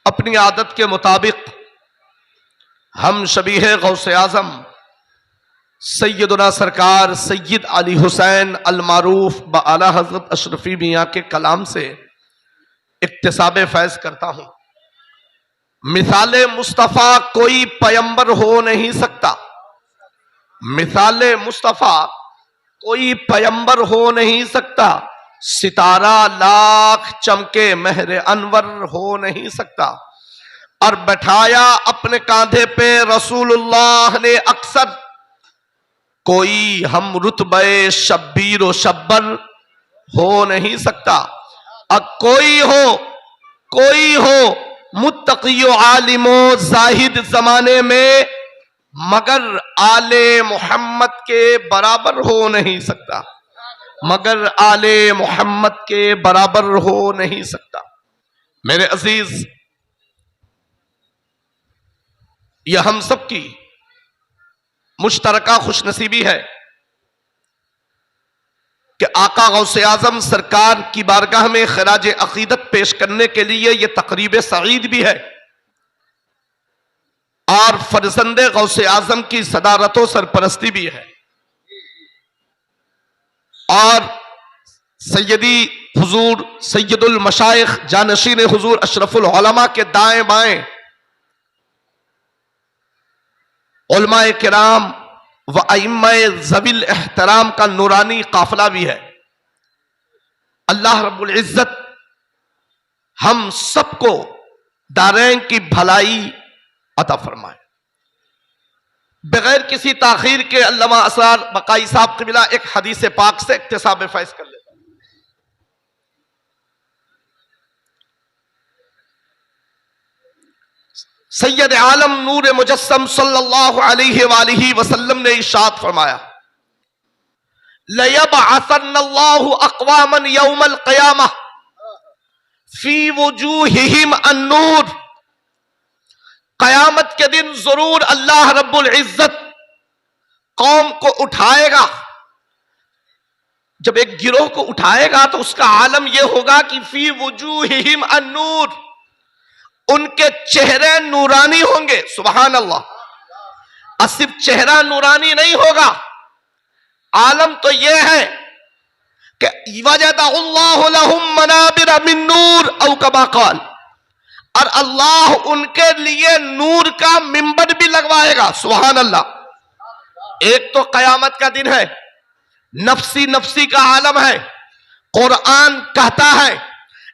अपनी आदत के मुताबिक हम शबीह गौसे आजम सैयदना सरकार सैयद अली हुसैन अल मारूफ ब आला हजरत अशरफी मियाँ के कलाम से इक्तिसाब फैज करता हूं। मिसाले मुस्तफ़ा कोई पैगंबर हो नहीं सकता। मिसाले मुस्तफ़ा कोई पैगंबर हो नहीं सकता। सितारा लाख चमके महर अनवर हो नहीं सकता। और बैठाया अपने कांधे पे रसूलुल्लाह ने अक्सर, कोई हम रुतबे शब्बीर व शब्बर हो नहीं सकता। अब कोई हो मुत्तकी आलिमो जाहिद जमाने में, मगर आले मोहम्मद के बराबर हो नहीं सकता। मगर आले मोहम्मद के बराबर हो नहीं सकता। मेरे अजीज, यह हम सबकी मुश्तरका खुशनसीबी है कि आका गौसे आजम सरकार की बारगाह में खराज अकीदत पेश करने के लिए यह तकरीब सईद भी है और फरजंदे गौसे आजम की सदारतो सरपरस्ती भी है। और सैयदी हुजूर सैयदुल मशाइख जानशीन हुजूर अशरफुल उलमा के दाएं बाएं उलमाए किराम व अइम्माए ज़विल एहतराम का नूरानी काफिला भी है। अल्लाह रब्बुल इज्जत हम सबको दारैन की भलाई अता फरमाए। बगैर किसी ताखीर के अल्लामा असरार बकाई साहब क़िबला एक हदीस पाक से इक्तिसाब फैज कर लेता। सैयद आलम नूर मुजस्सम सल्लल्लाहु अलैहि वसल्लम ने इरशाद फरमाया, लयबअसन्नल्लाहु अक़वामन यौमल क़ियामह फी वुजूहिहिम अन्नूर। क़यामत के दिन जरूर अल्लाह रब्बुल इज्जत कौम को उठाएगा। जब एक गिरोह को उठाएगा तो उसका आलम यह होगा कि फी वुजूहिहिम अन्नूर, उनके चेहरे नूरानी होंगे। सुभान अल्लाह। सिर्फ चेहरा नूरानी नहीं होगा, आलम तो यह है कि वजदअल्लाहु लहुम मनाबिर मिन नूर औ कमा क़ाल, और अल्लाह उनके लिए नूर का मिंबर भी लगवाएगा। सुभान अल्लाह। एक तो कयामत का दिन है, नफ्सी नफ्सी का आलम है। कुरान कहता है,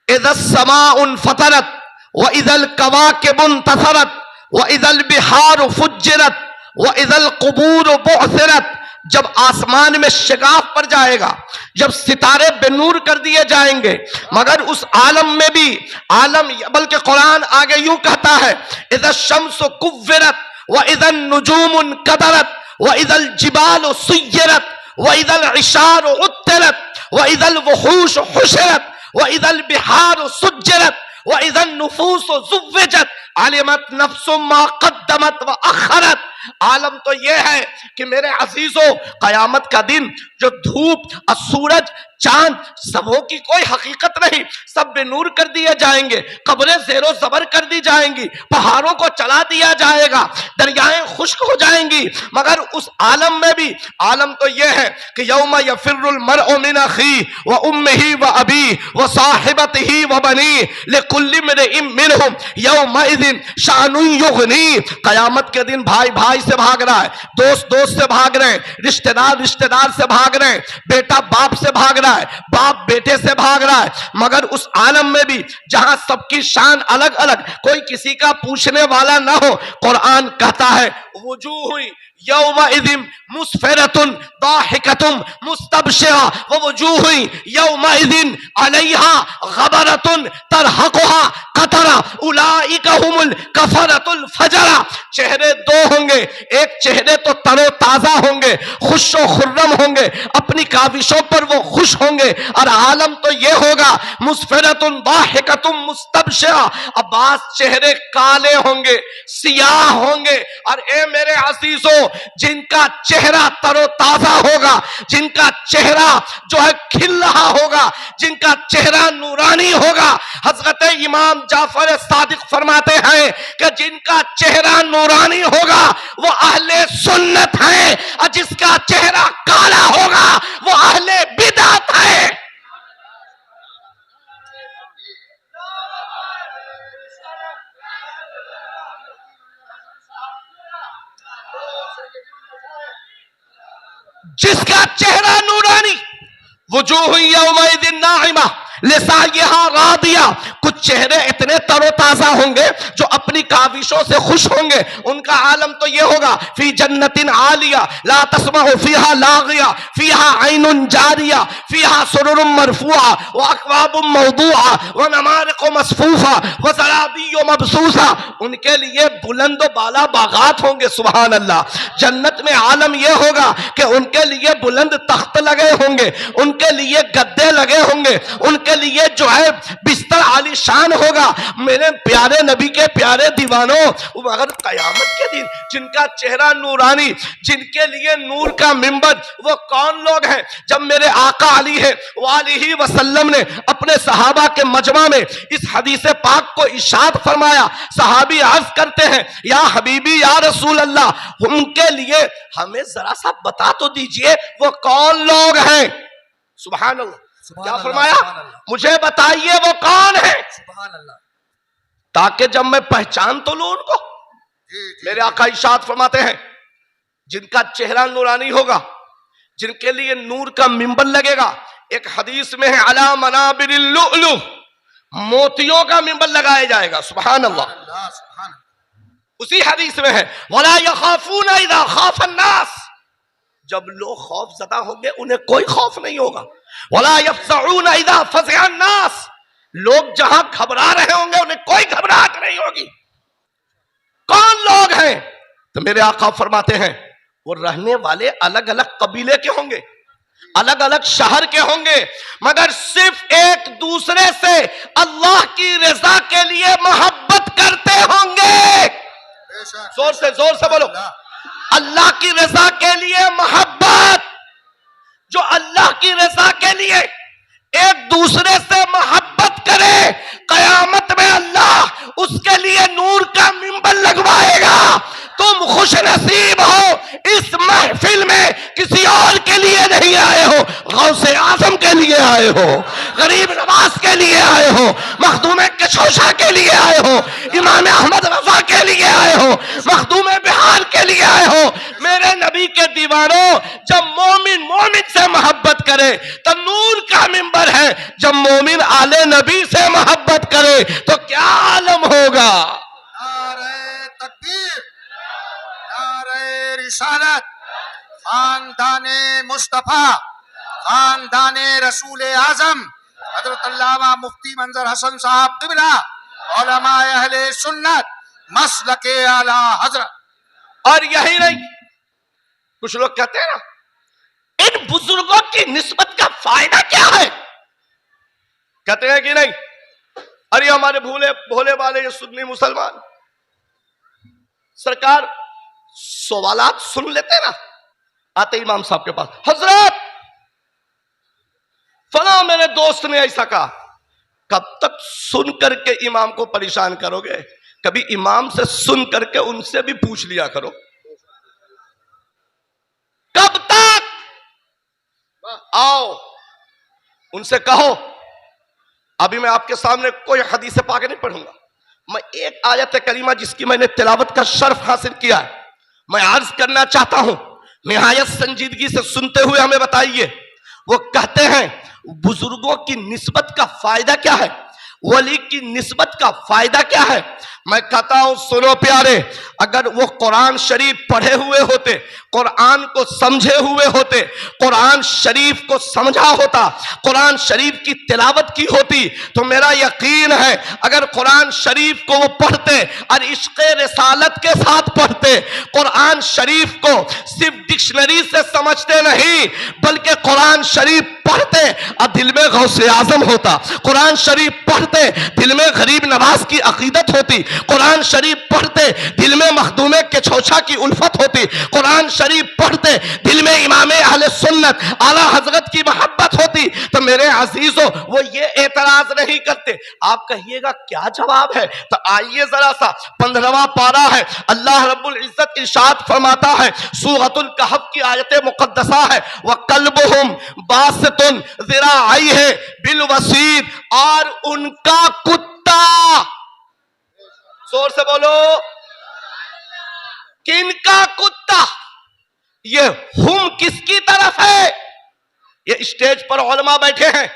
इज़स समाउन फतरत व इज़ल कवाकिबुन तसरत व इज़ल बिहार फुज्जिरत व इज़ल कुबूर बुअसिरत। जब आसमान में शिगाफ पर जाएगा, जब सितारे बेनूर कर दिए जाएंगे, मगर उस आलम में भी आलम, बल्कि कुरान आगे यूं कहता है, इज़ शम्स कुव्विरत व इज़न नुजूमुन कदरत व इज़ल जिबाल सुय्यरत व इज़ल इशार उत्तरत व इज़ल वहूश हुशरत व इज़ल बिहार सुज्जरत व इज़न नुफूस ज़ुव्विजत अलिमत नफ्सुम मा क़द्दमत व अख़रत। आलम तो यह है कि मेरे अजीजों, कयामत का दिन जो धूप और सूरज चांद सबों की कोई हकीकत नहीं, सब बेनूर कर दिए जाएंगे, कब्रें ज़ेरो ज़बर कर दी जाएंगी, पहाड़ों को चला दिया जाएगा, दरियाएं खुश्क हो जाएंगी। मगर उस आलम में भी आलम तो यह है कि यौम यफिर्रुल मरअु मिन अखी व उम्मिही व अबी व साहिबतिही व बनी लिकुल्लि इम्रिइन मिनहुम यौमइज़िन शानुन युग़नी। कयामत के दिन भाई भाई से भाग रहा है, दोस्त दोस्त से भाग रहे हैं, रिश्तेदार रिश्तेदार से भाग रहे हैं, बेटा बाप से भाग रहा है, बाप बेटे से भाग रहा है। मगर उस आलम में भी जहां सबकी शान अलग अलग, कोई किसी का पूछने वाला ना हो, कुरान कहता है वुजूह यौमइज़िन मुस्फिरतुन दाहिकतुन मुस्तबशिरा व वुजूह यौमइज़िन अलैहा गबरतुन तरहकुहा कतरा उलाइका हुमुल कफरतुल फजरा। चेहरे दो होंगे, एक चेहरे तो तरोताजा होंगे, खुशो खुर्रम होंगे, अपनी काविशों पर वो खुश होंगे, और आलम तो ये होगा मुस्फिरतुन दाहिकतुन मुस्तबशिरा। अब्बास चेहरे काले होंगे, सियाह होंगे। और ए मेरे अजीजों, जिनका चेहरा तरोताजा होगा, जिनका चेहरा जो है खिल रहा होगा, जिनका चेहरा नूरानी होगा। हजरत इमाम जाफर सादिक फरमाते हैं कि जिनका चेहरा नूरानी होगा वो अहले सुन्नत है, और जिसका चेहरा काला होगा वो अहले बिदअत है। जिसका चेहरा नूरानी, वजूह यौमइदिन नाइमा लिसाइहा रादिया, कुछ चेहरे इतने तरोताजा होंगे जो अपनी काविशों से खुश होंगे। उनका आलम तो ये होगा, फी जन्नतिन आलिया ला तस्माउ फीहा लागिया फीहा ऐनुन जारिया फीहा सुरुरुम मरफूआ व अकवाबुम मौदूआ व नमारिक़ु मसफूफा व ज़राबिय्यु मबसूसा। उनके लिए बुलंद व बाला बागात होंगे। सुभान अल्लाह। जन्नत में आलम यह होगा कि उनके लिए बुलंद तख्त लगे होंगे, उनके लिए गद्दे लगे होंगे, उनके लिए जो है बिस्तर आलीशान होगा। मेरे प्यारे नबी के प्यारे दीवानों, मगर कयामत के दिन जिनका चेहरा नूरानी, जिनके लिए नूर का मिंबर, वो कौन लोग हैं? जब मेरे आका अली है वालिही वसल्लम ने अपने सहाबा के मजमा में इस हदीस पाक को इरशाद फरमाया, सहाबी अर्ज करते हैं, या हबीबी या रसूल अल्लाह, उनके लिए हमें जरा सा बता तो दीजिए वो कौन लोग हैं। सुभान अल्लाह। क्या फरमाया? मुझे बताइए वो कौन है, ताकि जब मैं पहचान तो लूं उनको। मेरे आका इरशाद फरमाते हैं, जिनका चेहरा नूरानी होगा, जिनके लिए नूर का मिंबर लगेगा। एक हदीस में है, अला मनाबिरिल लुअलु, मोतियों का मिंबर लगाया जाएगा। सुभान अल्लाह। उसी हदीस में है, वला यखाफून इज़ा खाफन नास, जब लोग खौफ ज़दा होंगे उन्हें कोई खौफ नहीं होगा। वला यफ़ज़ऊन इज़ा फ़ज़िअन नास, लोग जहां घबरा रहे होंगे उन्हें कोई घबराहट नहीं होगी। कौन लोग हैं? तो मेरे आका फरमाते हैं, वो रहने वाले अलग अलग कबीले के होंगे, अलग अलग शहर के होंगे, मगर सिर्फ एक दूसरे से अल्लाह की रजा के लिए मोहब्बत करते होंगे। जोर से बोलो, अल्लाह की रजा के लिए मोहब्बत। जो अल्लाह की रजा के लिए एक दूसरे से मोहब्बत करे, कयामत में अल्लाह उसके लिए नूर का मिंबर लगवाएगा। तुम खुश नसीब हो, इस महफिल में किसी और के लिए नहीं आए हो, गौसे आजम के लिए आए हो, गरीब नवाज के लिए आए हो, मखदूम कशोशा के लिए आए हो, इमाम अहमद रजा के लिए आए हो, मखदूम बिहार के लिए आए हो। मेरे नबी के दीवानों, जब मोमिन से मोहब्बत करे तो नूर का मिंबर है, जब मोमिन आले नबी से मोहब्बत करे तो क्या आलम होगा। नारे तकबीर, नारे रिसालत, खानदाने मुस्तफा, खानदाने रसूल आजम हजरत अल्लामा मुफ्ती मंजर हसन साहब क़िबला, उलमाए अहले सुन्नत, मसलके आला हजरत। और यही नहीं, कुछ लोग कहते हैं ना, इन बुजुर्गों की निस्बत का फायदा क्या है? कहते हैं कि नहीं, अरे हमारे भोले भोले वाले ये सुन्नी मुसलमान, सरकार सवालात सुन लेते ना, आते इमाम साहब के पास, हजरत फला मेरे दोस्त ने ऐसा कहा। कब तक सुन करके इमाम को परेशान करोगे? कभी इमाम से सुन करके उनसे भी पूछ लिया करो। कब तक? आओ उनसे कहो। अभी मैं आपके सामने कोई हदीस पाक नहीं पढ़ूंगा, मैं एक आयत करीमा जिसकी मैंने तिलावत का शर्फ हासिल किया है, मैं अर्ज करना चाहता हूं, निहायत संजीदगी से सुनते हुए हमें बताइए। वो कहते हैं, बुजुर्गों की निस्बत का फायदा क्या है, वली की निस्बत का फायदा क्या है? मैं कहता हूं, सुनो प्यारे, अगर वो कुरान शरीफ पढ़े हुए होते, कुरान को समझे हुए होते, कुरान शरीफ को समझा होता, कुरान शरीफ की तिलावत की होती, तो मेरा यकीन है अगर कुरान शरीफ को वो पढ़ते और इश्क़ रिसालत के साथ पढ़ते, कुरान शरीफ को सिर्फ डिक्शनरी से समझते नहीं, बल्कि कुरान शरीफ पढ़ते और दिल में गौसे आजम होता, कुरान शरीफ पढ़ते दिल में गरीब नवाज की अकीदत होती, कुरान शरीफ पढ़ते दिल में मखदूमे के छोछा की उल्फत होती, कुरान शरीफ पढ़ते दिल में इमाम अहले सुन्नत आला हजरत की मोहब्बत होती, तो मेरे अजीजों वो ये एतराज नहीं करते। आप कहिएगा क्या जवाब है? तो आइए जरा सा 15वां पारा है, अल्लाह रब्बुल इज्जत इरशाद फरमाता है, सूरतुल कहफ की आयत मुकद्दसा है, व कल्बुहुम बासितुन ज़िराअैहि बिल वसीद, और उनका कुत्ता, जोर से बोलो, किनका कुत्ता? ये हुम किसकी तरफ है? ये स्टेज पर उलमा बैठे हैं,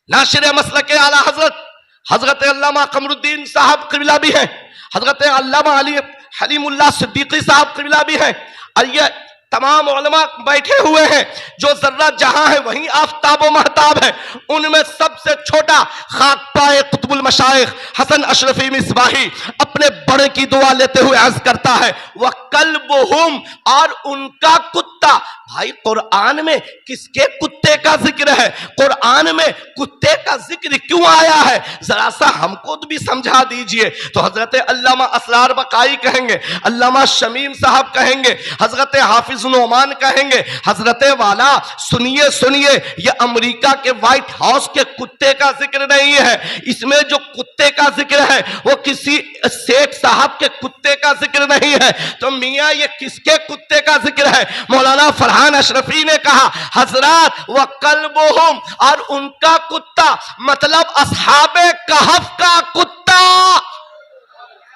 नाशिर मसलक आला हजरत हजरत अल्लामा कमरुद्दीन साहब क़िबला भी हैं, हजरत अल्लामा अली हलीमुल्लाह सिद्दीकी साहब क़िबला भी हैं, और ये तमाम उलमा बैठे हुए हैं। जो जर्रा जहां है वहीं आफताब व महताब है। उनमें सबसे छोटा खाकपाए कुतुबुल मशाइख हसन अशरफी मिसबाही अपने बड़े की दुआ लेते हुए अर्ज करता है, वह कल्बुहुम, और उनका कुत्ता। भाई कुरान में किसके कुत्ते का जिक्र है? कुरान में कुत्ते का जिक्र क्यों आया है? जरा सा हमको तो भी समझा दीजिए। तो हजरत अल्लामा असरार बकाई कहेंगे, अल्लामा शमीम साहब कहेंगे, हजरत हाफिज नोमान कहेंगे, हजरत वाला सुनिए सुनिए, ये अमेरिका के व्हाइट हाउस के कुत्ते का जिक्र नहीं है। इसमें जो कुत्ते का जिक्र है वो किसी शेख साहब के कुत्ते का जिक्र नहीं है। तो मियां ये किसके कुत्ते का जिक्र है? मौलाना फरहान अशरफी ने कहा, हजरत व कल्बुहुम, और उनका कुत्ता, मतलब अस्हाबे कहफ का कुत्ता।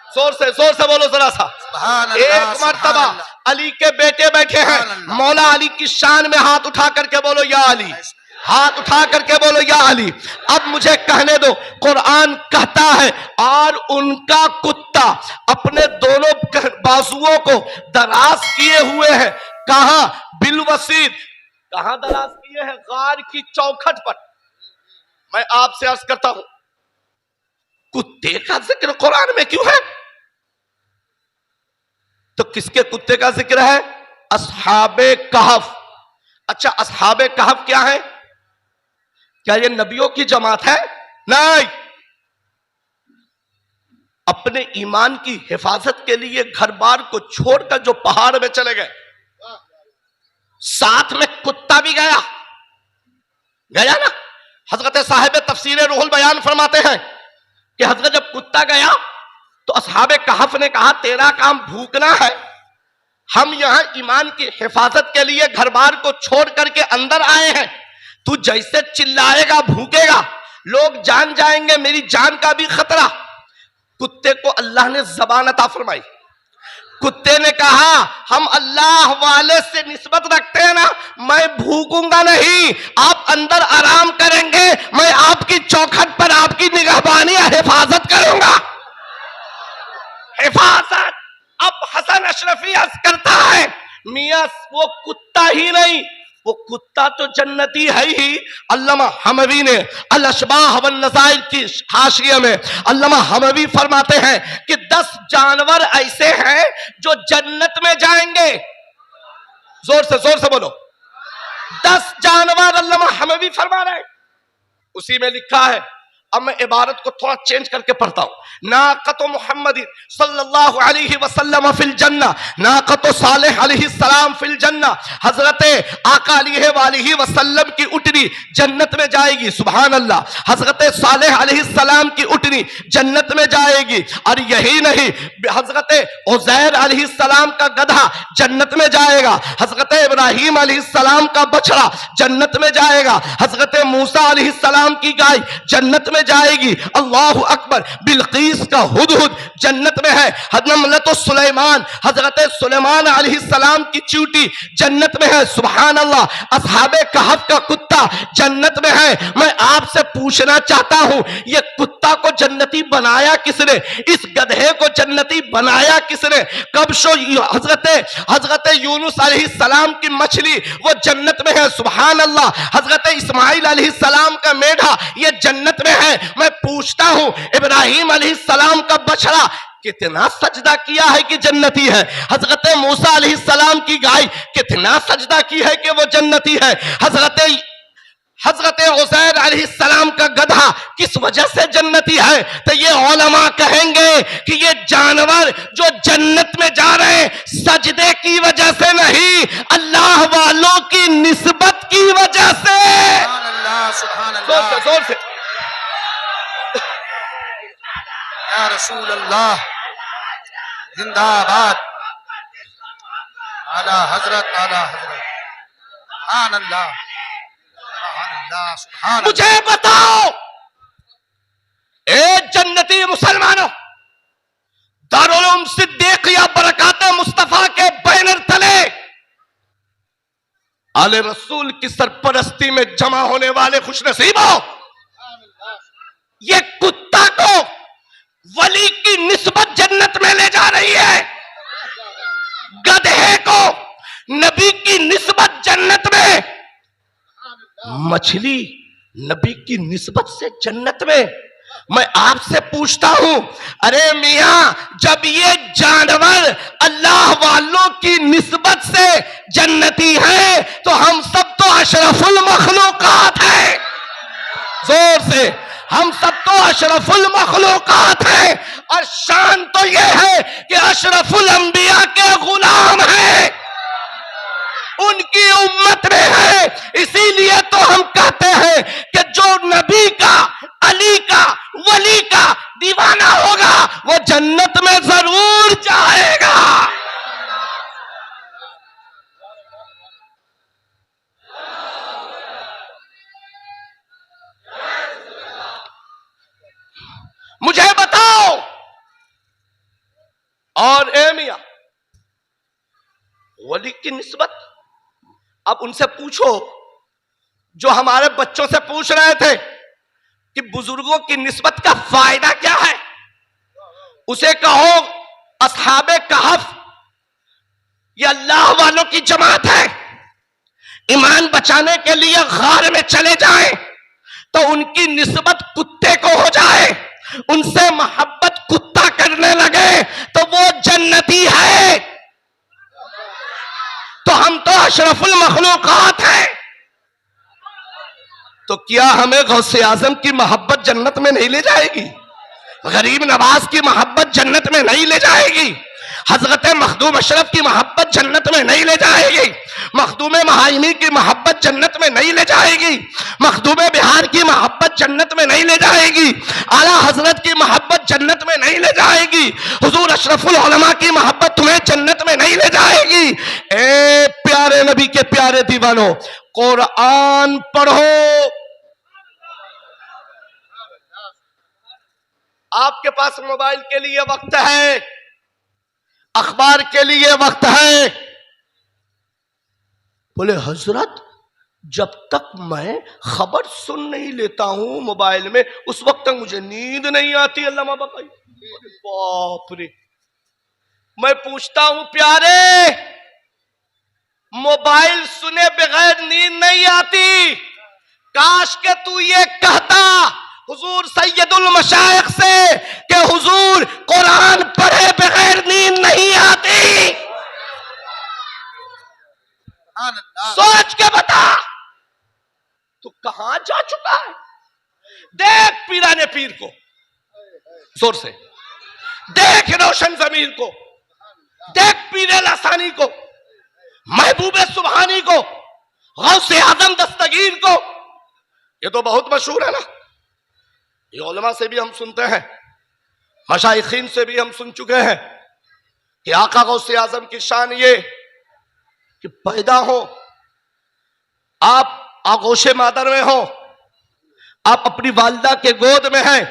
जोर से बोलो जरा सा। एक मर्तबा अली के बेटे बैठे हैं, मौला अली की शान में हाथ उठा करके बोलो या अली, हाथ उठा करके बोलो या अली। अब मुझे कहने दो, कुरान कहता है और उनका कुत्ता अपने दोनों बाजुओं को दराज किए हुए है। कहां? बिलवसीद। कहां दराज किए हैं? गार की चौखट पर। मैं आपसे अर्ज करता हूं, कुत्ते का जिक्र कुरान में क्यों है? तो किसके कुत्ते का जिक्र है? अस्हाबे कहफ। अच्छा, अस्हाबे कहफ क्या है? क्या ये नबियों की जमात है? नहीं। अपने ईमान की हिफाजत के लिए घर बार को छोड़कर जो पहाड़ में चले गए, साथ में कुत्ता भी गया ना। हजरत साहिब तफसीर रूहुल बयान फरमाते हैं कि हजरत जब कुत्ता गया तो अस्हाबे कहफ ने कहा, तेरा काम भूखना है, हम यहां ईमान की हिफाजत के लिए घर बार को छोड़ करके अंदर आए हैं। तू जैसे चिल्लाएगा, भूखेगा, लोग जान जाएंगे, मेरी जान का भी खतरा। कुत्ते को अल्लाह ने जबान अता फरमाई। कुत्ते ने कहा, हम अल्लाह वाले से निस्बत रखते हैं ना, मैं भूखूंगा नहीं, आप अंदर आराम करेंगे, मैं आपकी चौखट पर आपकी निगहबानी हिफाजत करूंगा। हिफाजत। अब हसन अशरफी अर्ज करता है, मियां वो कुत्ता ही नहीं, वो कुत्ता तो जन्नती है ही। अल्लामा हमवी ने अल अशबाह वन नज़ाइर की हाशिया में अल्लामा हमवी फरमाते हैं कि 10 जानवर ऐसे हैं जो जन्नत में जाएंगे। जोर से बोलो, 10 जानवर अल्लामा हमवी फरमा रहे हैं। उसी में लिखा है, अब मैं इबारत को थोड़ा चेंज करके पढ़ता हूं। नाक़त मुहम्मद सल्लल्लाहु अलैहि वसल्लम फिल जन्ना, नाक़त सालेह अलैहि सलाम फिल जन्ना। हजरत आका अलैहि वसल्लम की उटनी जन्नत में जाएगी। सुभान अल्लाह। हजरत सालेह अलैहि सलाम की उटनी जन्नत में जाएगी। और यही नहीं, हजरत उज़ैर अलैहि सलाम का गधा जन्नत में जाएगा। हजरत इब्राहिम अलैहि सलाम का बछड़ा जन्नत में जाएगा। हजरत मूसा अलैहि सलाम की गाय जन्नत में जाएगी। अल्लाहु अकबर। बिलकीस का हुदहुद जन्नत में है। नमलत सुलेमान, हजरत सुलेमान अलैहिस्सलाम की चींटी जन्नत में है। सुभान अल्लाह। अस्हाबे कहफ का कुत्ता जन्नत में है। मैं आपसे पूछना चाहता हूं, ये कुत्ता को जन्नती बनाया किसने? इस गधे को जन्नती बनाया किसने? कब शो हजरत यूनुस अलैहिस्सलाम की मछली वो जन्नत में है। सुभान अल्लाह। हजरत इस्माइल अलैहिस्सलाम का मेढा ये जन्नत में है। मैं पूछता हूं, इब्राहिम अलैहिस्सलाम का बछड़ा कितना सजदा किया है कि जन्नती है? हजरत मूसा अलैहिस्सलाम की गाय कितना सजदा की है कि वो जन्नती है? हजरत हजरत उज़ैर अलैहिस्सलाम का गधा किस वजह से जन्नती है? तो ये उलमा कहेंगे कि ये जानवर जो जन्नत में जा रहे हैं सजदे की वजह से नहीं, अल्लाह वालों की निस्बत की वजह से। सुभान अल्लाह, सुभान अल्लाह। जोर से या रसूल अल्लाह, जिंदाबाद। आला हजरत, आला हजरत। सुभान अल्लाह, सुभान अल्लाह, सुभान मुझे बताओ ए जन्नती मुसलमानों, दारुल उलूम सिद्दीकिया बरकाते मुस्तफा के बैनर तले आले रसूल की सरपरस्ती में जमा होने वाले खुशनसीबों, ये कुत्ता को वली की निस्बत जन्नत में ले जा रही है, गधे को नबी की निस्बत जन्नत में, मछली नबी की निस्बत से जन्नत में। मैं आपसे पूछता हूं, अरे मियां, जब ये जानवर अल्लाह वालों की निस्बत से जन्नती है तो हम सब तो अशरफुल मखलूकात हैं। जोर से, हम सब तो अशरफुल मखलूकात हैं और शान तो ये है कि अशरफुल अंबिया के गुलाम हैं, उनकी उम्मत में है। इसीलिए तो हम कहते हैं कि जो नबी का, अली का, वली का दीवाना होगा वो जन्नत में जरूर जाएगा। मुझे बताओ, और ए मियां, वली की निस्बत अब उनसे पूछो जो हमारे बच्चों से पूछ रहे थे कि बुजुर्गों की निस्बत का फायदा क्या है। उसे कहो असहाबे कहफ ये अल्लाह वालों की जमात है, ईमान बचाने के लिए गार में चले जाएं तो उनकी निस्बत कुत्ते को हो जाए, उनसे मोहब्बत कुत्ता करने लगे तो वो जन्नती है। तो हम तो अशरफुल मखलूकात हैं, तो क्या हमें गौसे आजम की मोहब्बत जन्नत में नहीं ले जाएगी? गरीब नवाज की मोहब्बत जन्नत में नहीं ले जाएगी? हजरत मखदूम अशरफ की मोहब्बत जन्नत में नहीं ले जाएगी? मखदूम महाइमी की मोहब्बत जन्नत में नहीं ले जाएगी? मखदूम बिहार की मोहब्बत जन्नत में नहीं ले जाएगी? आला हजरत की मोहब्बत जन्नत में नहीं ले जाएगी? हुजूर अशरफुल उलमा की मोहब्बत तुम्हें जन्नत में नहीं ले जाएगी? ए प्यारे नबी के प्यारे दीवानों, कुरान पढ़ो। आपके पास मोबाइल के लिए वक्त है, अखबार के लिए वक्त है। बोले हजरत, जब तक मैं खबर सुन नहीं लेता हूं मोबाइल में उस वक्त तक मुझे नींद नहीं आती। अल्लाह बताइए, बाप रे। मैं पूछता हूं प्यारे, मोबाइल सुने बगैर नींद नहीं आती? काश के तू ये कहता हुजूर सैयदुल मशाइख से कि हुजूर कुरान पढ़े बगैर नींद नहीं आती। सोच के बता, तू कहां जा चुका है? देख पीराने पीर को, जोर से देख रोशन जमीर को, देख पीरे लासानी को, महबूबे सुबहानी को, गौसे आजम दस्तगीर को। ये तो बहुत मशहूर है ना, ये उलमा से भी हम सुनते हैं, मशाइखीन से भी हम सुन चुके हैं कि आका गौसे आजम की शान ये कि पैदा हो आप आगोशे मादर में हो, आप अपनी वालिदा के गोद में हैं,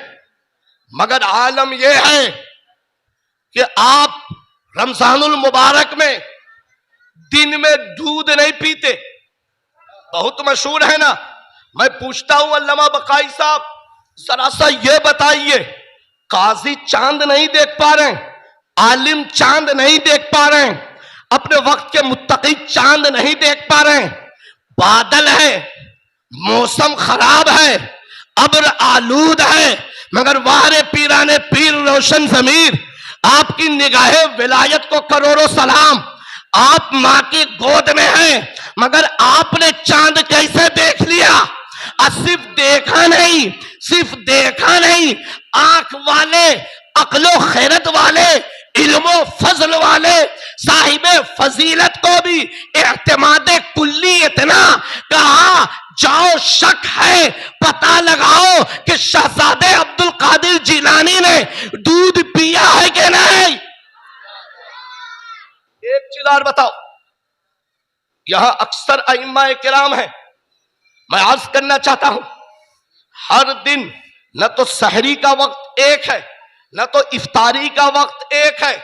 मगर आलम यह है कि आप रमजानुल मुबारक में दिन में दूध नहीं पीते। बहुत मशहूर है ना। मैं पूछता हूं अल्लामा बकाई साहब, जरा सा ये बताइए, काजी चांद नहीं देख पा रहे, आलिम चांद नहीं देख पा रहे, अपने वक्त के मुत्तकी चांद नहीं देख पा रहे, बादल है, मौसम खराब है, अब्र आलूद है, मगर वारे पीराने पीर रोशन जमीर, आपकी निगाहे विलायत को करोड़ों सलाम। आप मां की गोद में हैं, मगर आपने चांद कैसे देख लिया? और सिर्फ देखा नहीं, आंख वाले, अक्लो खैरत वाले, इल्मो फजल वाले, साहिबे फजीलत को भी एहतिमादे कुल्ली इतना कहा, जाओ शक है पता लगाओ कि शहजादे अब्दुल कादिर जिलानी ने दूध पिया है कि नहीं। एक चीज और बताओ, यहां अक्सर अइम्मा किराम है, मैं अर्ज करना चाहता हूं, हर दिन न तो सहरी का वक्त एक है, न तो इफ्तारी का वक्त एक है,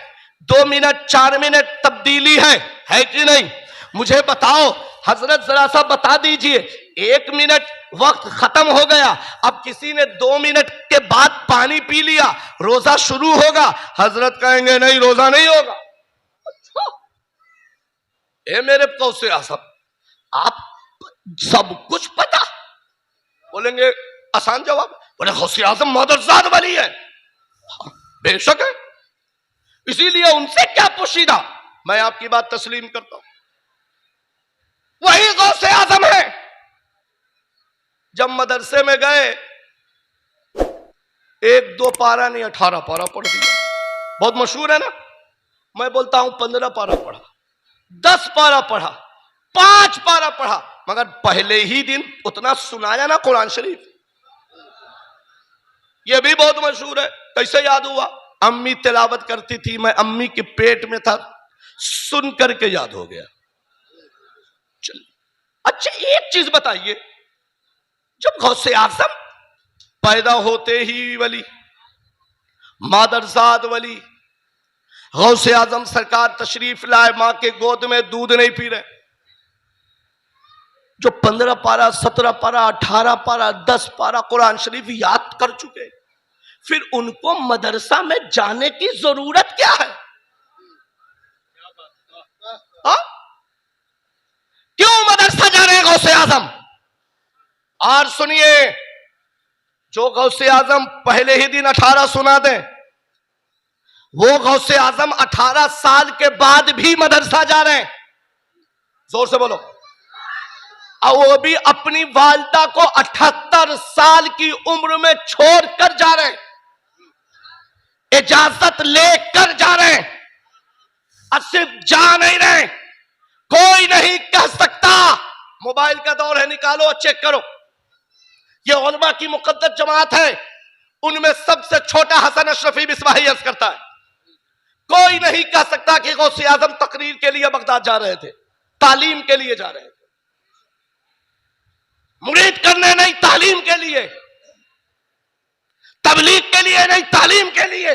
2 मिनट 4 मिनट तब्दीली है कि नहीं? मुझे बताओ हजरत, जरा सा बता दीजिए, 1 मिनट वक्त खत्म हो गया, अब किसी ने 2 मिनट के बाद पानी पी लिया, रोजा शुरू होगा? हजरत कहेंगे नहीं, रोजा नहीं होगा। अच्छा, ए मेरे कौसे आसम, आप सब कुछ पता? बोलेंगे आसान जवाब, बोले गौसे आजम मदरजात वाली है। बेशक है, इसीलिए उनसे क्या पोशीदा, मैं आपकी बात तस्लीम करता हूं, वही गौसे आजम है। जब मदरसे में गए, 1-2 पारा नहीं 18 पारा पढ़ दिया, बहुत मशहूर है ना। मैं बोलता हूं 15 पारा पढ़ा, 10 पारा पढ़ा, 5 पारा पढ़ा, मगर पहले ही दिन उतना सुनाया ना कुरान शरीफ। यह भी बहुत मशहूर है। कैसे याद हुआ? अम्मी तिलावत करती थी, मैं अम्मी के पेट में था, सुन करके याद हो गया। चल, अच्छा एक चीज बताइए, जब गौसे आज़म पैदा होते ही वली, मादरजाद वली, गौसे आजम सरकार तशरीफ लाए, मां के गोद में दूध नहीं पी रहे, जो 15 पारा, 17 पारा, 18 पारा, 10 पारा कुरान शरीफ याद कर चुके, फिर उनको मदरसा में जाने की जरूरत क्या है? हा? क्यों मदरसा जा रहे हैं गौसे आजम? और सुनिए, जो गौसे आजम पहले ही दिन 18 सुना दे, वो गौसे आजम 18 साल के बाद भी मदरसा जा रहे हैं। जोर से बोलो। और वो भी अपनी वालिदा को 78 साल की उम्र में छोड़कर जा रहे हैं, इजाजत लेकर जा रहे हैं, और सिर्फ जा नहीं रहे। कोई नहीं कह सकता, मोबाइल का दौर है, निकालो और चेक करो, ये उलमा की मुकद्दस जमात है, उनमें सबसे छोटा हसन अशरफी मिसबाही अर्ज करता है। कोई नहीं कह सकता कि गौसे आजम तकरीर के लिए बगदाद जा रहे थे, तालीम के लिए जा रहे थे, मुरीद करने नहीं, तालीम के लिए, तबलीग के लिए नहीं, तालीम के लिए।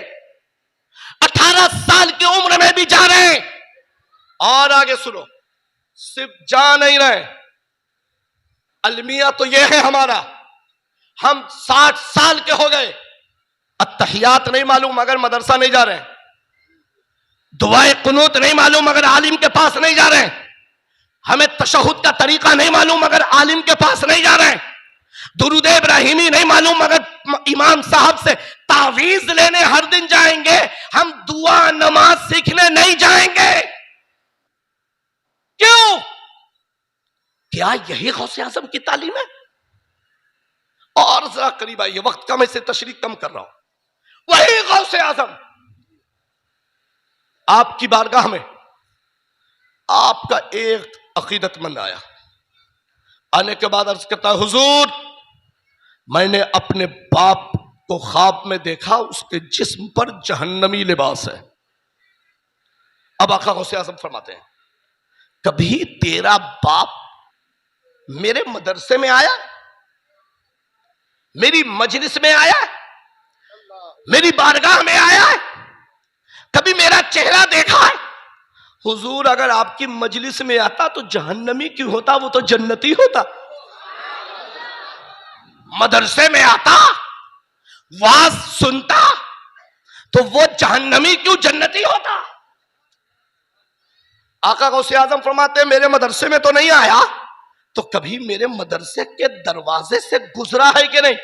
18 साल की उम्र में भी जा रहे हैं। और आगे सुनो, सिर्फ जा नहीं रहे, अलमिया तो यह है हमारा, हम 60 साल के हो गए, अत्तहियात नहीं मालूम मगर मदरसा नहीं जा रहे, दुआए कुनूत नहीं मालूम मगर आलिम के पास नहीं जा रहे, हमें तशहुद का तरीका नहीं मालूम मगर आलिम के पास नहीं जा रहे, दुरूद इब्राहिमी नहीं मालूम मगर इमाम साहब से तावीज लेने हर दिन जाएंगे, हम दुआ नमाज सीखने नहीं जाएंगे। क्यों? क्या यही गौसे आजम की तालीम है? और जरा करीब आइए, वक्त कम, इससे तशरीह कम कर रहा हूं। वही गौसे आजम आपकी बारगाह में आपका एक अकीदतमंद आया, आने के बाद अर्ज करता है, हुजूर मैंने अपने बाप को ख्वाब में देखा, उसके जिस्म पर जहन्नमी लिबास है। अब आका गौसे आजम फरमाते हैं, कभी तेरा बाप मेरे मदरसे में आया, मेरी मजलिस में आया, मेरी बारगाह में आया है, कभी मेरा चेहरा देखा है? हुजूर अगर आपकी मजलिस में आता तो जहन्नमी क्यों होता, वो तो जन्नती होता। मदरसे में आता, वाज सुनता, तो वो जहन्नमी क्यों जन्नती होता? आका गौसे आजम फरमाते, मेरे मदरसे में तो नहीं आया, तो कभी मेरे मदरसे के दरवाजे से गुजरा है कि नहीं?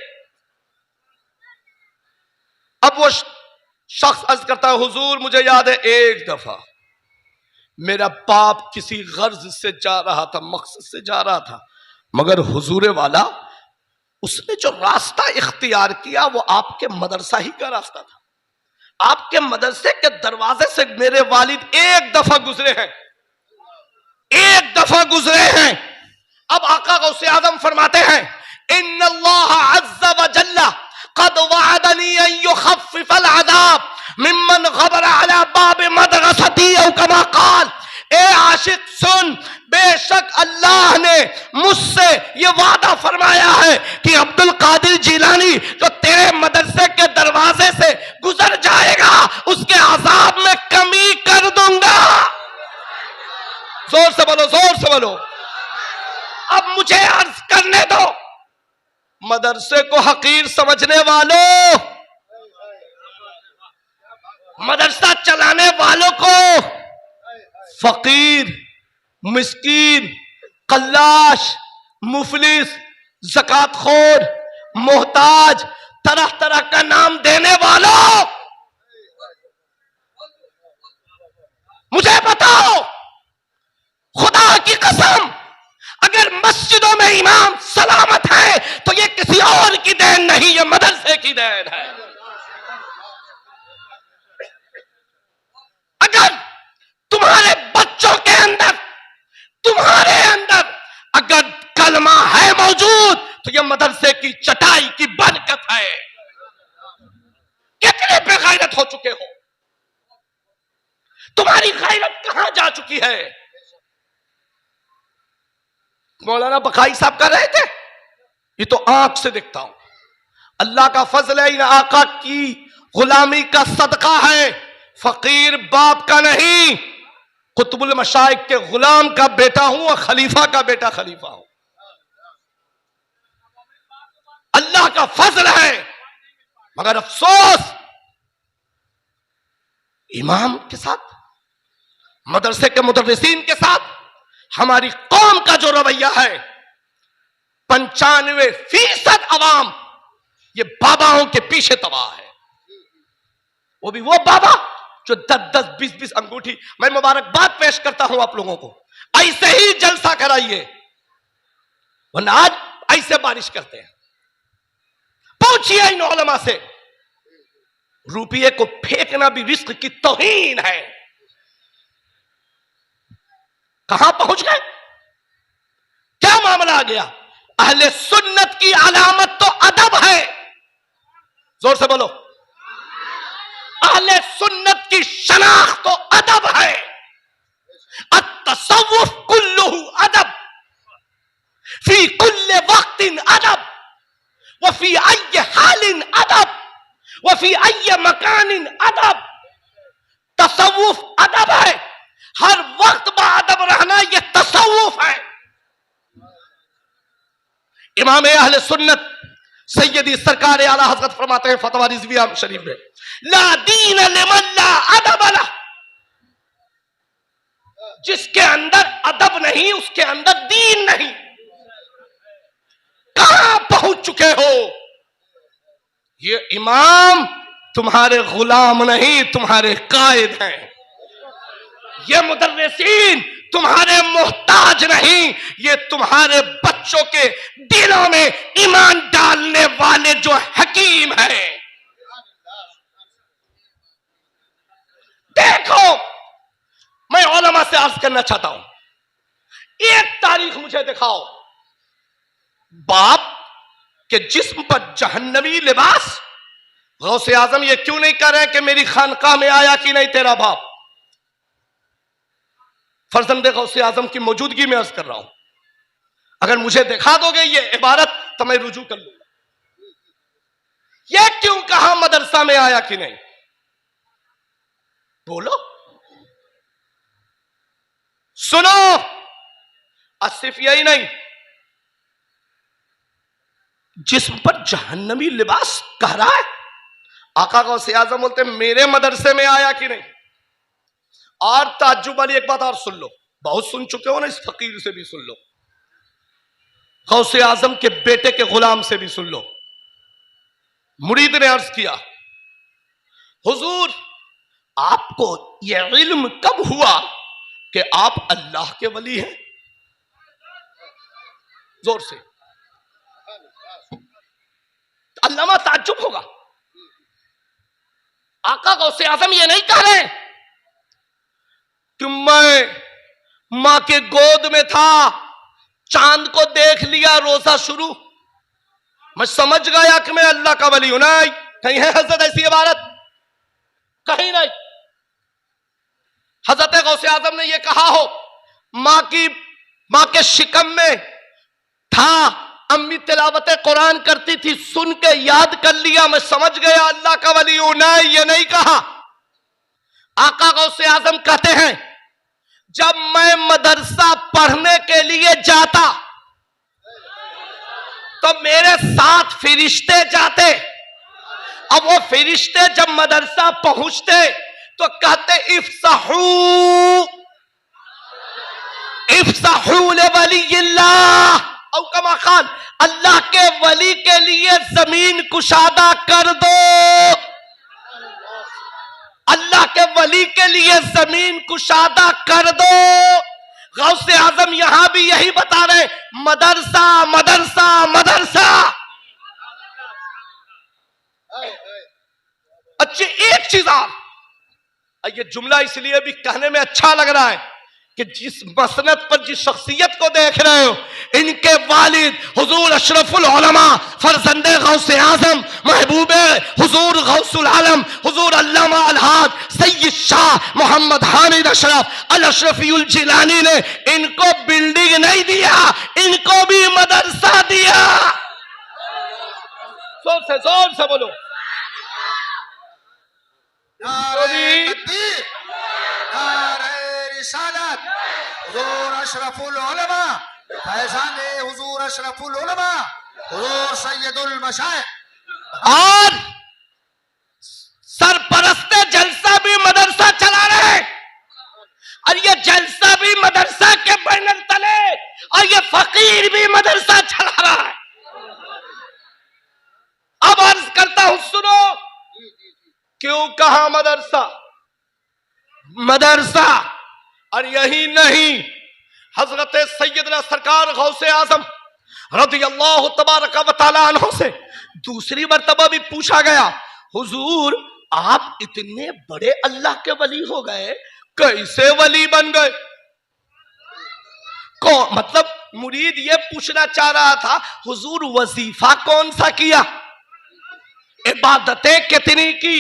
अब वो शख्स अर्ज करता है, हुजूर मुझे याद है एक दफा मेरा बाप किसी गर्ज से जा रहा था, मकसद से जा रहा था, मगर हुजूर वाला उसने जो रास्ता इख्तियार किया वो आपके मदरसा ही का रास्ता था। आपके मदरसे के दरवाजे से मेरे वालिद एक दफा गुजरे हैं, एक दफा गुजरे हैं। अब आका गौसे आजम फरमाते हैं, इन्नल्लाह अज़्ज़ व जल्ला क़द वअदनी अन युख़फ़्फ़िफ़ल अज़ाब मिम्मन ग़बरा अला बाब मदरसती औ कमा क़ाल। ए आशिक सुन, बेशक अल्लाह ने मुझसे ये वादा फरमाया है कि अब्दुल कादिर जिलानी जो तेरे मदरसे के दरवाजे से गुजर जाएगा उसके अज़ाब में कमी कर दूंगा। जोर से बोलो, जोर से बोलो। अब मुझे अर्ज करने दो, मदरसे को हकीर समझने वालों, मदरसा चलाने वालों को फकीर, मिस्कीन, कल्लाश, मुफलिस, ज़कातखोर, मोहताज, तरह तरह का नाम देने वालों, मुझे बताओ, खुदा की कसम, अगर मस्जिदों में इमाम सलामत है तो ये किसी और की देन नहीं, ये मदरसे की देन है। अगर तुम्हारे बच्चों के अंदर, तुम्हारे अंदर अगर कलमा है मौजूद तो ये मदरसे की चटाई की बरकत है। कितने बेगैरत हो चुके हो, तुम्हारी गैरत कहां जा चुकी है। मौलाना बखाई साहब कर रहे थे, ये तो आंख से देखता हूं, अल्लाह का फजल है, इन आका की गुलामी का सदका है। फकीर बाप का नहीं, कुतुबुल मशाइख के गुलाम का बेटा हूं और खलीफा का बेटा खलीफा हूं। अल्लाह का फजल है, मगर अफसोस इमाम के साथ, मदरसे के मुदर्रिसीन के साथ हमारी कौम का जो रवैया है, 95% अवाम ये बाबाओं के पीछे तबाह है। वो भी वो बाबा जो 10-10, 20-20 अंगूठी। मैं मुबारकबाद पेश करता हूं आप लोगों को, ऐसे ही जलसा कराइए, वरना आज ऐसे बारिश करते हैं। पूछिए इन उलमा से, रुपये को फेंकना भी रिस्क की तौहीन है। कहां पहुंच गए, क्या मामला आ गया। अहले सुन्नत की अलामत तो अदब है, जोर से बोलो। अहले सुन्नत की शनाख्त तो अदब है। अत्तसव्वुफ कुल्लुहु अदब, फी कुल्ले वक्तिन अदब, व फी अय्य हालिन अदब, व फी अय्य मकानिन अदब। तसव्वुफ अदब है, हर वक्त बाअदब रहना यह तसव्वुफ है। इमाम अहले सुन्नत सैयदी सरकार आला हजरत फरमाते हैं फतवा रिजविया शरीफ में, ला दीन लिमन ला अदब लह। जिसके अंदर अदब नहीं उसके अंदर दीन नहीं। कहां पहुंच चुके हो। ये इमाम तुम्हारे गुलाम नहीं, तुम्हारे कायद हैं। ये मुदर्रिसीन तुम्हारे मोहताज नहीं, ये तुम्हारे बच्चों के दिलों में ईमान डालने वाले जो हकीम हैं। देखो, मैं उलमा से अर्ज करना चाहता हूं, एक तारीख मुझे दिखाओ बाप के जिस्म पर जहन्नमी लिबास। गौसे आजम ये क्यों नहीं कर रहे कि मेरी खानकाह में आया कि नहीं तेरा बाप। फर्जंदे गौसे आजम की मौजूदगी में अर्ज कर रहा हूं, अगर मुझे दिखा दोगे ये इबारत तो मैं रुजू कर लूंगा। ये क्यों कहा मदरसा में आया कि नहीं, बोलो, सुनो। और सिर्फ यही नहीं, जिस्म पर जहन्नमी लिबास कह रहा है। आका गौसे आजम बोलते मेरे मदरसे में आया कि नहीं। और ताज्जुब वाली एक बात और सुन लो, बहुत सुन चुके हो ना, इस फकीर से भी सुन लो, गौसे आजम के बेटे के गुलाम से भी सुन लो। मुरीद ने अर्ज किया, हुजूर आपको यह इल्म कब हुआ कि आप अल्लाह के वली हैं। जोर से अल्लामा ताज्जुब होगा। आका गौसे आजम ये नहीं कह रहे कि मैं मां के गोद में था, चांद को देख लिया, रोजा शुरू, मैं समझ गया कि मैं अल्लाह का वली हूं। नहीं, कहीं है हजरत ऐसी इबारत? कहीं नहीं। हजरत गौसे आजम ने यह कहा हो, मां के शिकम में था, अम्मी तिलावत कुरान करती थी, सुन के याद कर लिया, मैं समझ गया अल्लाह का वली हूं। नहीं, ये नहीं कहा। आका गौसे आजम कहते हैं जब मैं मदरसा पढ़ने के लिए जाता तो मेरे साथ फिरिश्ते जाते। अब वो फिरिश्ते जब मदरसा पहुंचते तो कहते इफ्साहू इफ्साहू ले वलीयिल्लाह, औ कमा खान, अल्लाह के वली के लिए जमीन कुशादा कर दो, अल्लाह के वली के लिए जमीन कुशादा कर दो। गौसे आजम यहां भी यही बता रहे, मदरसा मदरसा मदरसा। अच्छी एक चीज आप, ये जुमला इसलिए भी कहने में अच्छा लग रहा है कि जिस मसनद पर जिस शख्सियत को देख रहे हो, इनके वालिद हुजूर अशरफुल उलमा फरजंदे गौसे आजम महबूबे हुजूर गौसुल आलम हुजूर अल्लामा अलहाज सैयद शाह मोहम्मद हामिद अशरफ अल अशरफीउल जिलानी ने इनको बिल्डिंग नहीं दिया, इनको भी मदरसा दिया। जोर से बोलो। नारे तकबीर, नारे रिसालत, हुजूर अशरफुल उलमा फैजाने हुजूर अशरफुल उलमा हुजूर सैयदुल मशाइख और सरपरस्ते जलसा भी मदरसा चला रहे हैं, और ये जलसा भी मदरसा के बैनर तले, और ये फकीर भी मदरसा चला रहा है। अब अर्ज करता हूं, सुनो, क्यों कहा मदरसा मदरसा। और यही नहीं, हजरत सैयदना सरकार गौसे आजम रज़ियल्लाहु तबारक व तआला अन्हु से दूसरी मर्तबा भी पूछा गया, हुजूर आप इतने बड़े अल्लाह के वली हो गए, कैसे वली बन गए? मतलब मुरीद ये पूछना चाह रहा था, हुजूर वजीफा कौन सा किया, इबादतें कितनी की,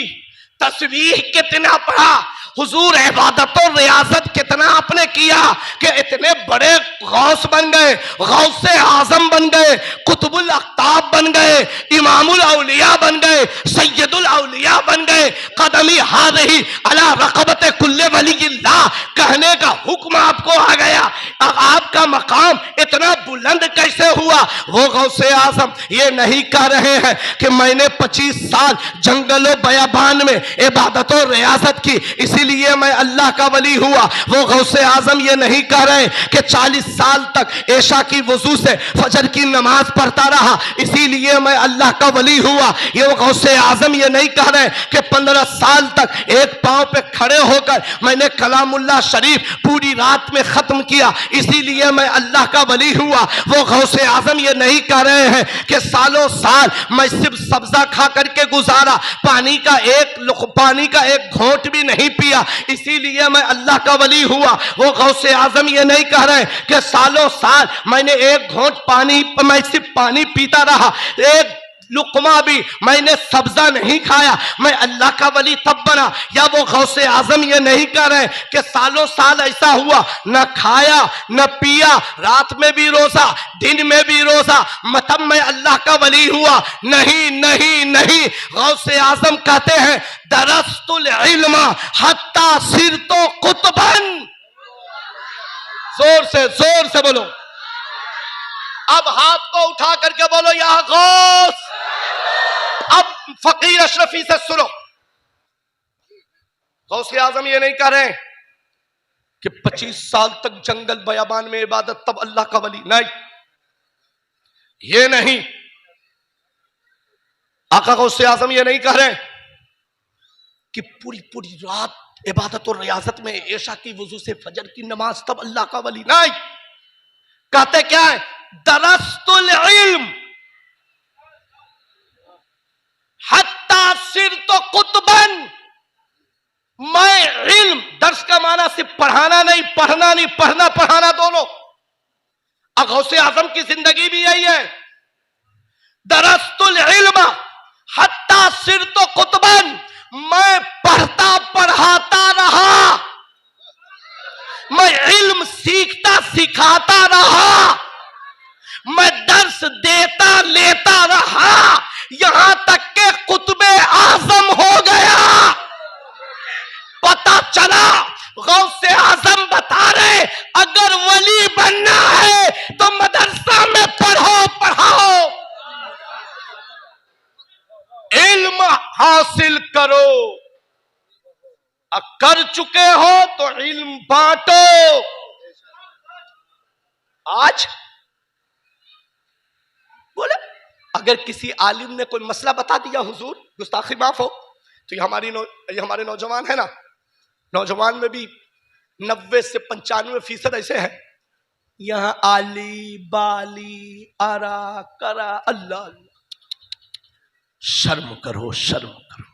तस्बीह कितना पढ़ा, हुजूर इबादत और रियाजत कितना आपने किया कि इतने बड़े गौस बन गए, गौसे आजम बन गए, कुतुबुल अख्ताब बन गए, इमामुल औलिया बन गए, सैयदुल औलिया बन गए। कदमी हाज़िही अला रक़बते कुल्ले वलीयिल्लाह कहने का हुक्म आपको आ गया। अब आपका मकाम इतना बुलंद कैसे हुआ? वो गौसे आजम ये नहीं कह रहे हैं कि मैंने 25 साल जंगलों बयाबान में इबादत और रियासत की इसीलिए मैं अल्लाह का वली हुआ। वो गौसे आजम ये नहीं कह रहे कि 40 साल तक ऐशा की वजू से फजर की नमाज पढ़ता रहा इसीलिए मैं अल्लाह का वली हुआ। ये वो गौसे आजम ये नहीं कह रहे कि 15 साल तक एक पांव पे खड़े होकर मैंने कलामुल्लाह शरीफ पूरी रात में खत्म किया इसीलिए मैं अल्लाह का वली हुआ। वो गौसे आजम ये नहीं कह रहे हैं कि सालों साल मैं सिर्फ सब्जा खा करके गुजारा, पानी का एक घोंट भी नहीं पिया इसीलिए मैं अल्लाह का वली हुआ। वो गौसे आजम ये नहीं कह रहे कि सालों साल मैंने एक घोंट पानी, मैं सिर्फ पानी पीता रहा, एक लुकमा भी मैंने सब्जा नहीं खाया, मैं अल्लाह का वली तब बना। या वो गौसे आजम ये नहीं कह रहे कि सालों साल ऐसा हुआ न खाया न पिया, रात में भी रोजा दिन में भी रोजा, मतलब मैं अल्लाह का वली हुआ। नहीं नहीं नहीं, गौसे आजम कहते हैं दरस्तुल इल्मा हत्ता सिरतो कुतबन। जोर से बोलो। अब हाथ को उठा करके बोलो या गौस। अब फकीर अशरफी से सुनो, गौसे आजम ये नहीं कह रहे कि 25 साल तक जंगल बयाबान में इबादत तब अल्लाह का वली, नहीं ये नहीं। आका गौसे आजम ये नहीं कह रहे कि पूरी पूरी रात इबादत और रियासत में ऐशा की वजू से फजर की नमाज तब अल्लाह का वली, नहीं। कहते क्या है? दरस्तुल इल्म, हत्ता सिर तो कुतबन, मैं इल्म, दर्स का माना सिर्फ पढ़ाना नहीं, पढ़ना नहीं, पढ़ना पढ़ाना दोनों। गौसे आजम की जिंदगी भी यही है, दरस्तुल इल्म हत्ता सिर तो कुतबन, मैं पढ़ता पढ़ाता रहा, मैं इल्म सीखता सिखाता रहा, मैं दर्स देता लेता रहा, यहां तक के कुतबे आजम हो गया। पता चला गौसे आजम बता रहे, अगर वली बनना है तो मदरसा में पढ़ो पढ़ाओ, इल्म हासिल करो, कर चुके हो तो इल्म बांटो। आज बोले अगर किसी आलिम ने कोई मसला बता दिया, हुजूर गुस्ताखी माफ हो, तो ये हमारे नौजवान है ना, नौजवान में भी 90 से 95% ऐसे हैं, यहां आली बाली आरा करा, अल्लाह अल्लाह, शर्म करो शर्म करो।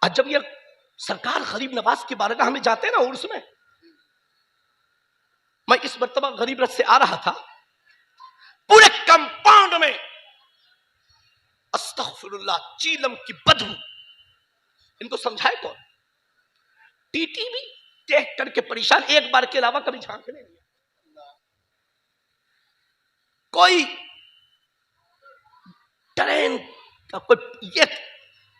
आज जब ये सरकार गरीब नवाज की बारगाह में जाते हैं ना उर्स में, मैं इस मर्तबा गरीब रथ से आ रहा था, पूरे कंपाउंड में अस्तगफिरुल्लाह चीलम की बदबू, इनको समझाए कौन? टीटी भी देख करके परेशान, एक बार के अलावा कभी झांकने नहीं, कोई ट्रेन का कोई ये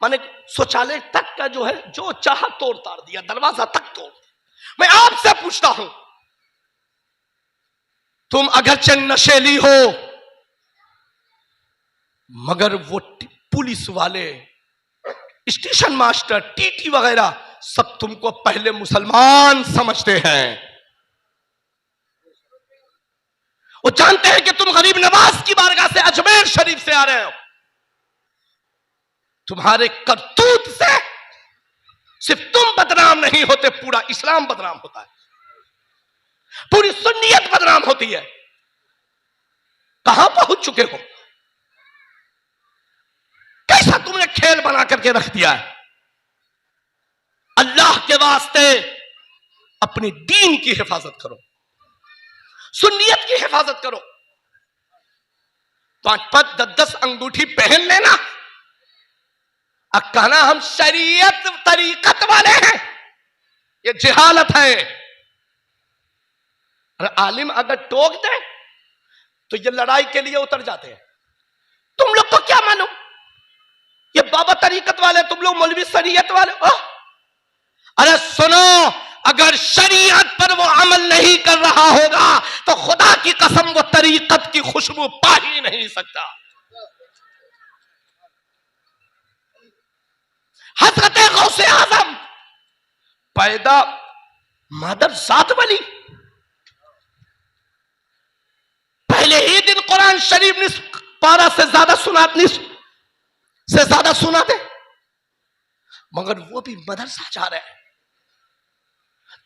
माने शौचालय तक का जो है, जो चाहा तोड़ ताड़ दिया, दरवाजा तक तोड़ दिया। मैं आपसे पूछता हूं, तुम अगरचे नशेली हो, मगर वो पुलिस वाले, स्टेशन मास्टर, टीटी वगैरह सब तुमको पहले मुसलमान समझते हैं। वो जानते हैं कि तुम गरीब नवाज की बारगाह से, अजमेर शरीफ से आ रहे हो। तुम्हारे करतूत से सिर्फ तुम बदनाम नहीं होते, पूरा इस्लाम बदनाम होता है, पूरी सुन्नियत बदनाम होती है। कहां पहुंच चुके हो? कैसा तुमने खेल बना करके रख दिया है? अल्लाह के वास्ते अपने दीन की हिफाजत करो, सुन्नियत की हिफाजत करो। 5-5 10-10 अंगूठी पहन लेना, अब कहना हम शरीयत तरीकत वाले हैं, ये जिहालत है। और आलिम अगर टोक दे तो ये लड़ाई के लिए उतर जाते हैं। तुम लोग को क्या मालूम, ये बाबा तरीकत वाले, तुम लोग मौलवी शरीयत वाले। अरे सुनो, अगर शरीयत पर वो अमल नहीं कर रहा होगा तो खुदा की कसम वो तरीकत की खुशबू पा ही नहीं सकता। हजरत गौसे आजम पैदा मदर जात वाली, पहले ही दिन कुरान शरीफ निस्फ पारा से ज्यादा सुनाते, मगर वो भी मदरसा जा रहे हैं,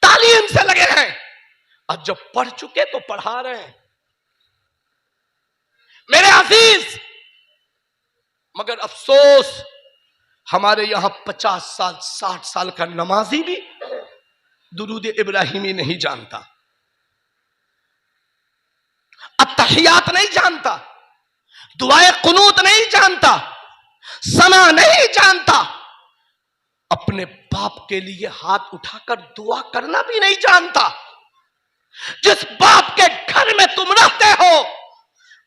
तालीम से लगे हैं, और जब पढ़ चुके तो पढ़ा रहे हैं। मेरे अजीज, मगर अफसोस हमारे यहां 50 साल 60 साल का नमाजी भी दुरूद इब्राहिमी नहीं जानता, अत्तहियात नहीं जानता, दुआए कुनूत नहीं जानता, सना नहीं जानता, अपने बाप के लिए हाथ उठाकर दुआ करना भी नहीं जानता। जिस बाप के घर में तुम रहते हो,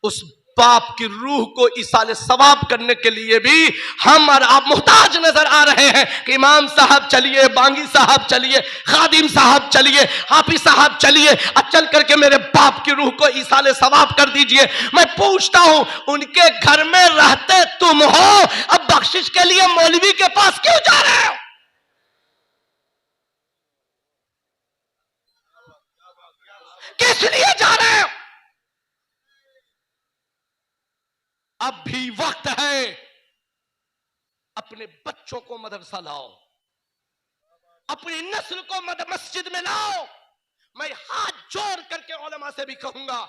उस बाप की रूह को इसाले सवाब करने के लिए भी हम और आप मुहताज नजर आ रहे हैं कि इमाम साहब चलिए, बांगी साहब चलिए, खादिम साहब चलिए, हाफिज साहब चलिए, चल करके मेरे बाप की रूह को इसाले सवाब कर दीजिए। मैं पूछता हूं, उनके घर में रहते तुम हो, अब बख्शिश के लिए मौलवी के पास क्यों जा रहे हो? किस लिए जा रहे हो? अब भी वक्त है, अपने बच्चों को मदरसा लाओ, अपनी नस्ल को मस्जिद में लाओ। मैं हाथ जोड़ करके उलमा से भी कहूंगा,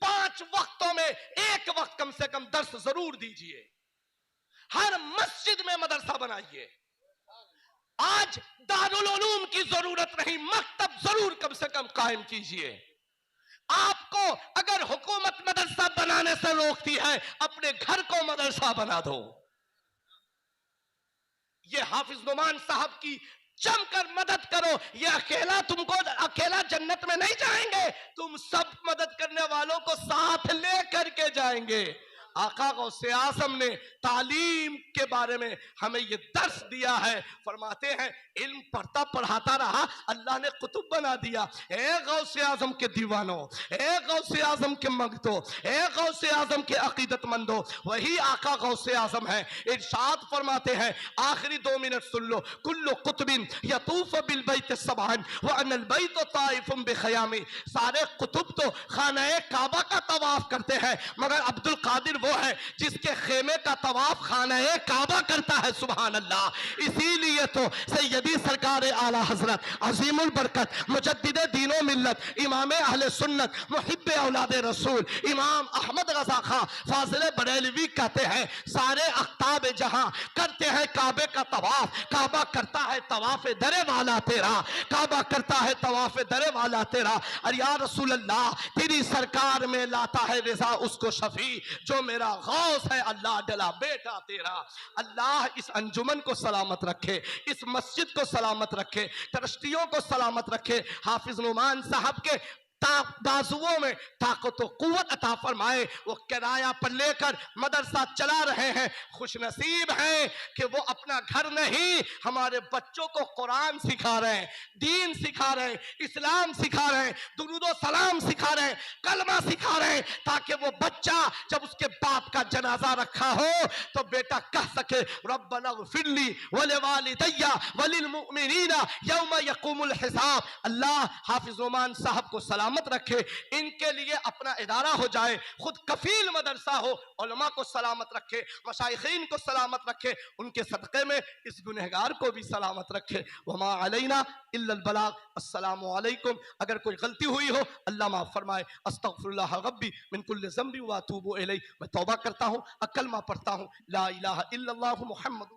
5 वक्तों में 1 वक्त कम से कम दर्स जरूर दीजिए। हर मस्जिद में मदरसा बनाइए। आज दारुल उलूम की जरूरत नहीं, मकतब जरूर कम से कम कायम कीजिए। आपको अगर हुकूमत मदरसा बनाने से रोकती है, अपने घर को मदरसा बना दो। ये हाफिज नुमान साहब की जमकर मदद करो। ये अकेला जन्नत में नहीं जाएंगे, तुम सब मदद करने वालों को साथ लेकर के जाएंगे। आका गौसे आज़म ने तालीम के बारे में हमें ये दर्स दिया है। फरमाते हैं इल्म पढ़ता पढ़ाता रहा, अल्लाह ने कुतुब बना दिया। ए गौसे आज़म के दीवानों, ए गौसे आज़म के मगतों, ए गौसे आज़म के अकीदतमंदों, वही आका गौसे आज़म है। इरशाद फरमाते हैं, आखिरी 2 मिनट सुन लो, कुल्लु कुतुबिन यतूफ बिल बैत सबअन व अनल बैत ताइफुम बिखयामी। सारे कुतुब तो खाना काबा का तवाफ करते हैं, मगर अब्दुल कादिर वो है जिसके खेमे का तवाफ खाना काबा करता है। सुभान अल्लाह। इसीलिए तो सैयदी सरकार आला हजरत अजीमुल बरकत मुजद्दिदे दीनो मिल्लत इमाम अहले सुन्नत मुहिब्बे औलादे रसूल इमाम अहमद रजा खां फाजिले बरेलवी कहते हैं, सारे अख्ताब जहां करते हैं काबे का तवाफ, काबा करता है तवाफ दरे वाला तेरा, काबा करता है तवाफ दरे वाला तेरा। और या रसूल अल्लाह, तेरी सरकार में लाता है रिजा उसको शफी जो मेरा गौस है, अल्लाह डला बेटा तेरा। अल्लाह इस अंजुमन को सलामत रखे, इस मस्जिद को सलामत रखे, ट्रस्टियों को सलामत रखे। हाफिज नुमान साहब के बाजुओं में ताकत व कुव्वत अता फरमाए। वो किराया पर लेकर मदरसा चला रहे हैं, खुशनसीब हैं कि वो अपना घर नहीं, हमारे बच्चों को कुरान सिखा रहे हैं, दीन सिखा रहे हैं, इस्लाम सिखा रहे हैं, दुरूद व सलाम सिखा रहे हैं, कलमा सिखा रहे हैं, ताकि वो बच्चा जब उसके बाप का जनाजा रखा हो तो बेटा कह सके रब्बना ग़फिरली वलिवालिदैया वलिलमुमिनीना यौम यक़ूमुल हिसाब। अल्लाह हाफिज नुमान साहब को सलामत रखे, इनके लिए अपना इदारा हो जाए, खुद कफील मदरसा हो, उलमा को सलामत रखे, मशाइखीन को सलामत रखे, उनके सदक़े में इस गुनहगार को भी सलामत रखे। वमा अलैना इल्लल बलाग। अस्सलामु अलैकुम। अगर कोई गलती हुई हो अल्लाह माफ़ फरमाए। अस्तगफिरुल्लाह रब्बी मिन कुल्लि ज़ंबि व अतूबु इलैह। मैं तौबा करता हूँ, कलमा पढ़ता हूँ, ला इलाहा इल्लल्लाहु मुहम्मद।